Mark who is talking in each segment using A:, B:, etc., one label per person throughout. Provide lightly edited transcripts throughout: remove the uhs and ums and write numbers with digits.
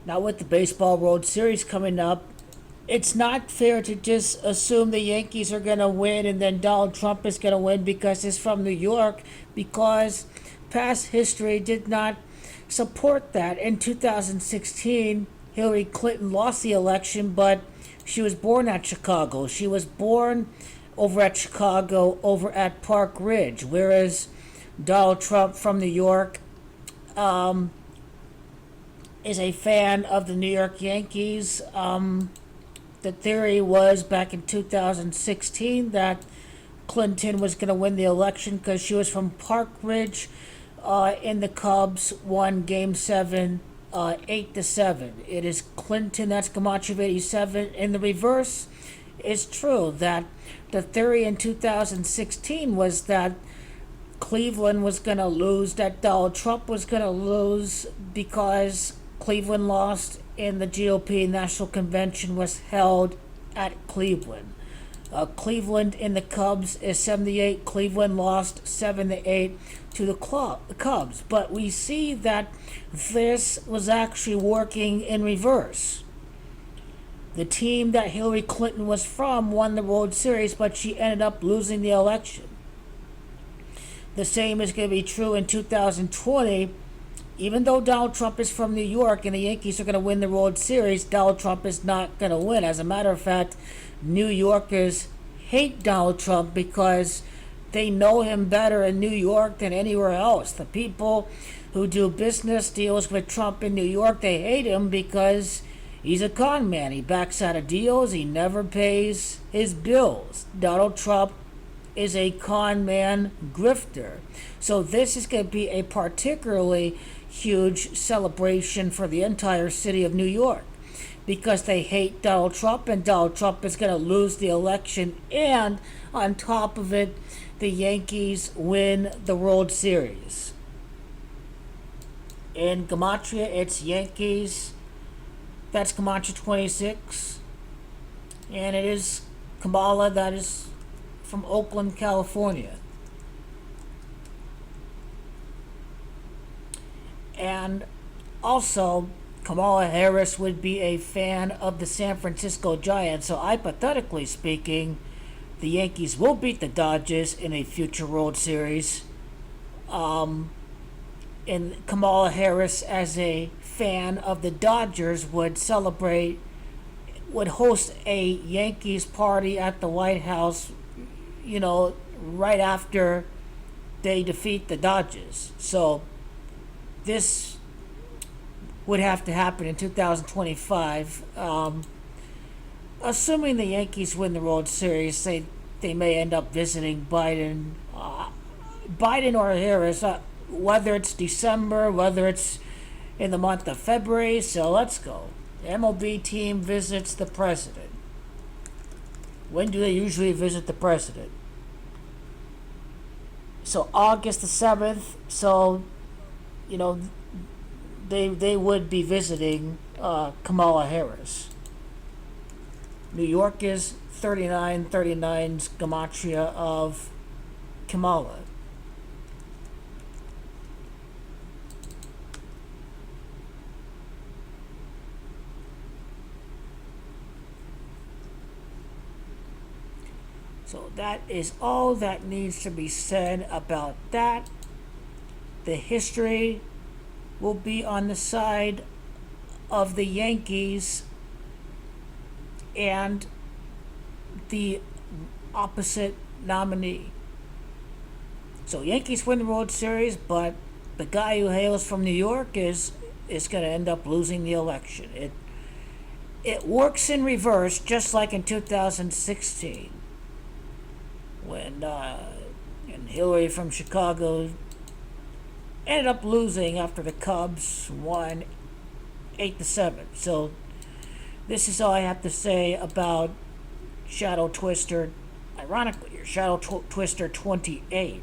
A: Now, with the Baseball World Series coming up, it's not fair to just assume the Yankees are going to win and then Donald Trump is going to win because he's from New York, because past history did not support that. In 2016, Hillary Clinton lost the election, but she was born at Chicago. She was born over at Chicago, over at Park Ridge, whereas Donald Trump from New York is a fan of the New York Yankees. The theory was back in 2016 that Clinton was going to win the election because she was from Park Ridge, and the Cubs won Game 7, 8-7. It is Clinton, that's Gematria of 87. In the reverse, it's true that the theory in 2016 was that Cleveland was going to lose, that Donald Trump was going to lose because Cleveland lost and the GOP National Convention was held at Cleveland. Cleveland in the Cubs is 78. Cleveland lost 7-8 to the Cubs. But we see that this was actually working in reverse. The team that Hillary Clinton was from won the World Series, but she ended up losing the election. The same is going to be true in 2020. Even though Donald Trump is from New York and the Yankees are going to win the World Series, Donald Trump is not going to win. As a matter of fact, New Yorkers hate Donald Trump because they know him better in New York than anywhere else. The people who do business deals with Trump in New York, they hate him because he's a con man. He backs out of deals. He never pays his bills. Donald Trump is a con man grifter. So this is going to be a particularly huge celebration for the entire city of New York because they hate Donald Trump, and Donald Trump is going to lose the election, and on top of it, the Yankees win the World Series. In Gematria, it's Yankees. That's Gematria 26. And it is Kamala, that is from Oakland, California. And also, Kamala Harris would be a fan of the San Francisco Giants. So, hypothetically speaking, the Yankees will beat the Dodgers in a future World Series. And Kamala Harris, as a fan of the Dodgers, would host a Yankees party at the White House, right after they defeat the Dodgers. So, this would have to happen in 2025. Assuming the Yankees win the World Series, they may end up visiting Biden or Harris, whether it's December, whether it's in the month of February. So let's go. The MLB team visits the president. When do they usually visit the president? So August the 7th. So they would be visiting Kamala Harris. New York is 3939's Gematria of Kamala. So that is all that needs to be said about that. The history will be on the side of the Yankees and the opposite nominee. So Yankees win the World Series, but the guy who hails from New York is going to end up losing the election. It works in reverse, just like in 2016 when and Hillary from Chicago ended up losing after the Cubs won 8-7. So this is all I have to say about Shadow Twister. Ironically, or Shadow Twister 28.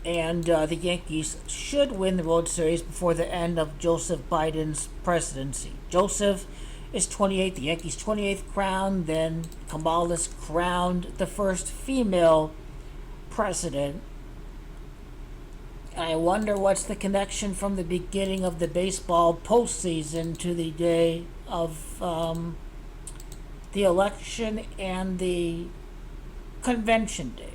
A: And the Yankees should win the World Series before the end of Joseph Biden's presidency. Joseph is 28, the Yankees' 28th crown. Then Kamala's crowned the first female president I wonder what's the connection from the beginning of the baseball postseason to the day of the election and the convention day.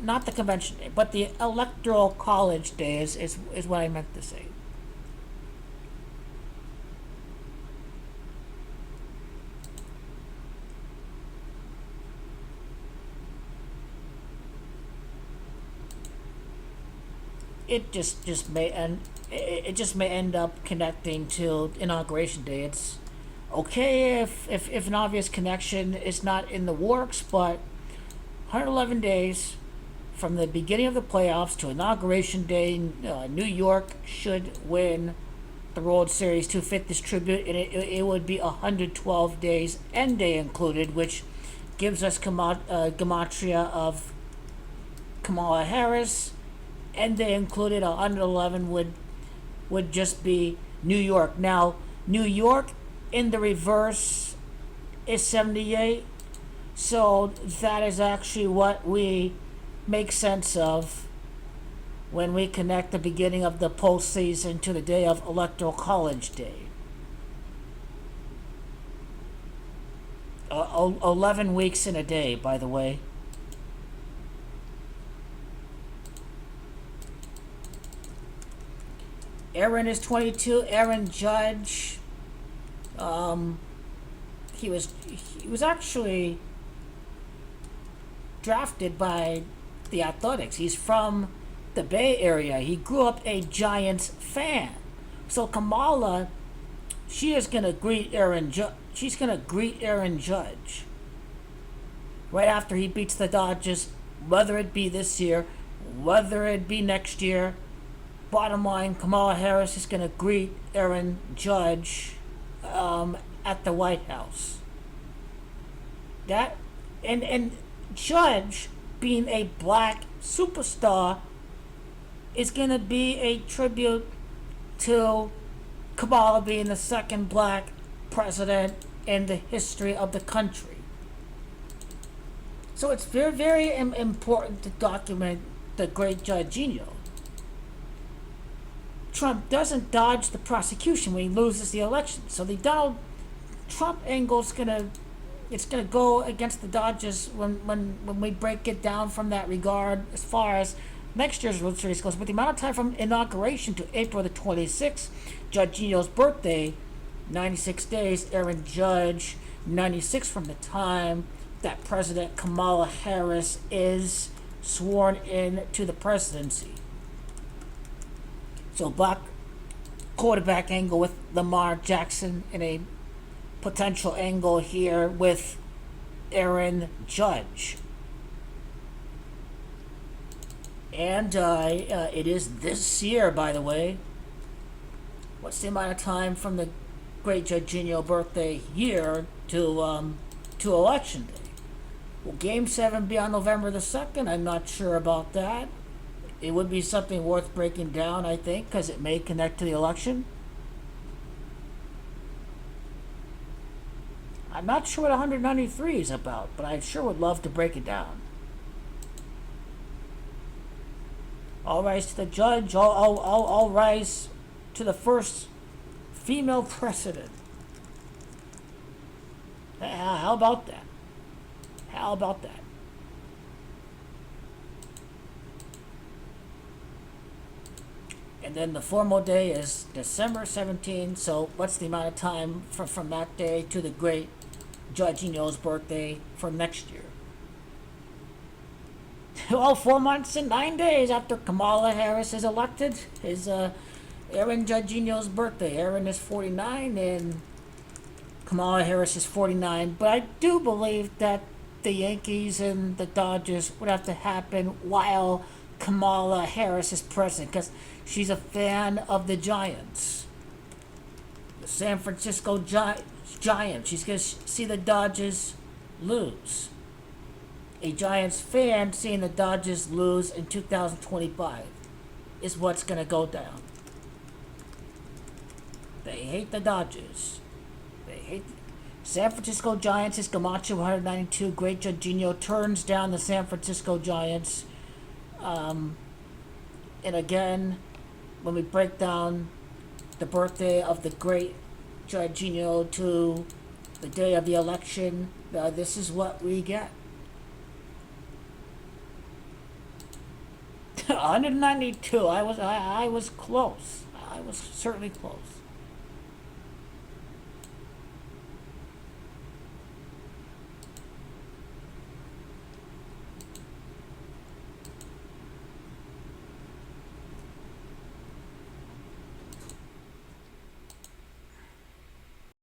A: Not the convention day, but the electoral college day is what I meant to say. It just may end up connecting to inauguration day. It's okay if an obvious connection is not in the works, but 111 days from the beginning of the playoffs to inauguration day, New York should win the World Series to fit this tribute, and it would be 112 days, end day included, which gives us Gematria of Kamala Harris, and they included 111 would just be New York. Now, New York in the reverse is 78, so that is actually what we make sense of when we connect the beginning of the postseason to the day of Electoral College Day. 11 weeks in a day, by the way. Aaron is 22. Aaron Judge. He was actually drafted by the Athletics. He's from the Bay Area. He grew up a Giants fan. So Kamala, she is gonna greet Aaron. She's gonna greet Aaron Judge right after he beats the Dodgers, whether it be this year, whether it be next year. Bottom line, Kamala Harris is going to greet Aaron Judge at the White House. That and Judge, being a black superstar, is going to be a tribute to Kamala being the second black president in the history of the country. So it's very, very important to document the great Judge Gino. Trump doesn't dodge the prosecution when he loses the election. So the Donald Trump angle is gonna go against the Dodgers when we break it down from that regard as far as next year's World Series goes. But the amount of time from inauguration to April the 26th, Judge Gino's birthday, 96 days. Aaron Judge, 96 from the time that President Kamala Harris is sworn in to the presidency. So black quarterback angle with Lamar Jackson in a potential angle here with Aaron Judge. And it is this year, by the way. What's the amount of time from the great Judge Gino birthday here to election day? Will Game 7 be on November the 2nd? I'm not sure about that. It would be something worth breaking down, I think, because it may connect to the election. I'm not sure what 193 is about, but I sure would love to break it down. All rise to the judge, all rise to the first female president. How about that? How about that? And then the formal day is December 17th. So what's the amount of time from that day to the great Judge Gino's birthday for next year? Well, 4 months and 9 days after Kamala Harris is elected is Aaron Judge Gino's birthday. Aaron is 49 and Kamala Harris is 49. But I do believe that the Yankees and the Dodgers would have to happen while Kamala Harris is president, because she's a fan of the Giants, the San Francisco Giants. She's going to see the Dodgers lose. A Giants fan seeing the Dodgers lose in 2025 is what's going to go down. They hate the Dodgers. They hate San Francisco Giants. Is Gematria 192. Great Judge Gino turns down the San Francisco Giants. And again, when we break down the birthday of the great Judge, to the day of the election, this is what we get. 192. I was close. I was certainly close.